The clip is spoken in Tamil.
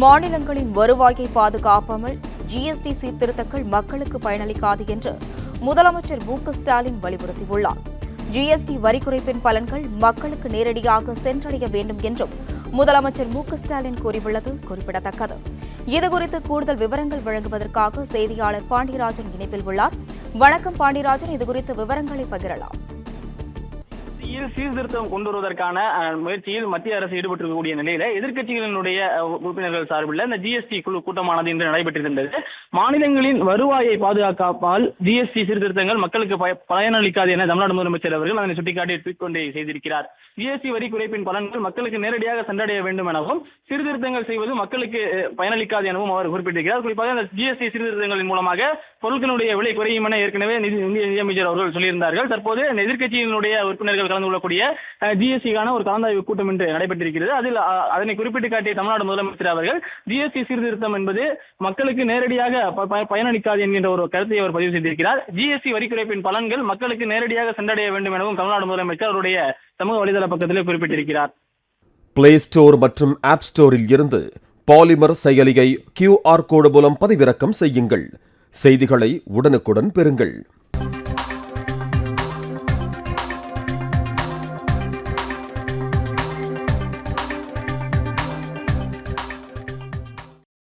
மாநிலங்களின் வருவாயை பாதுகாப்பாமல் ஜிஎஸ்டி சீர்திருத்தங்கள் மக்களுக்கு பயனளிக்காது என்று முதலமைச்சர் மு.க.ஸ்டாலின் வலியுறுத்தியுள்ளார். ஜிஎஸ்டி வரி குறைப்பின் பலன்கள் மக்களுக்கு நேரடியாக சென்றடைய வேண்டும் என்றும் முதலமைச்சர் மு.க.ஸ்டாலின் கூறியுள்ளது குறிப்பிடத்தக்கது. இதுகுறித்து கூடுதல் விவரங்கள் வழங்குவதற்காக செய்தியாளர் பாண்டியராஜன் இணைப்பில் உள்ளார். வணக்கம் பாண்டியராஜன், இதுகுறித்த விவரங்களை பகிரலாம். சீர்திருத்தம் கொண்டு வருவதற்கான முயற்சியில் மத்திய அரசு ஈடுபட்டிருக்கக்கூடிய நிலையில எதிர்க்கட்சிகளினுடைய உறுப்பினர்கள் சார்பில் இந்த ஜிஎஸ்டி குழு கூட்டமானது இன்று நடைபெற்றிருந்தது. மாநிலங்களின் வருவாயை பாதுகாக்காமல் ஜிஎஸ்டி சீர்திருத்தங்கள் மக்களுக்கு பயனளிக்காது என தமிழ்நாடு முதலமைச்சர் அவர்கள் அதனை சுட்டிக்காட்டி ட்வீட் கொண்டு செய்திருக்கிறார். ஜிஎஸ்டி வரி குறைப்பின் பலன்கள் மக்களுக்கு நேரடியாக சென்றடைய வேண்டும் எனவும் சீர்திருத்தங்கள் செய்வது மக்களுக்கு பயனளிக்காது எனவும் அவர் குறிப்பிட்டிருக்கிறார். குறிப்பாக இந்த ஜிஎஸ்டி சீர்திருத்தங்களின் மூலமாக பொருட்களுடைய விலை குறையும் என ஏற்கனவே நிதியமைச்சர் அவர்கள் சொல்லியிருந்தார்கள். தற்போது எதிர்க்கட்சியினுடைய உறுப்பினர்கள் கலந்து கொள்ளக்கூடிய ஜிஎஸ்டிக்கான ஒரு கலந்தாய்வு கூட்டம் இன்று நடைபெற்றிருக்கிறது. அதில் அதனை குறிப்பிட்டு காட்டிய தமிழ்நாடு முதலமைச்சர் அவர்கள் ஜிஎஸ்டி சீர்திருத்தம் என்பது மக்களுக்கு நேரடியாக பயனளிக்காது என்கின்ற ஒரு கருத்தை அவர் பதிவு செய்திருக்கிறார். ஜிஎஸ்டி வரி குறைப்பின் பலன்கள் மக்களுக்கு நேரடியாக சென்றடைய வேண்டும் எனவும் தமிழ்நாடு முதலமைச்சர் அவருடைய சமூக வலைதள பக்கத்திலே குறிப்பிட்டிருக்கிறார். பிளே ஸ்டோர் மற்றும் ஆப் ஸ்டோரில் இருந்து பாலிமர் செயலியை QR கோடு மூலம் பதிவிறக்கம் செய்யுங்கள். செய்திகளை உடனுக்குடன் பெறுங்கள்.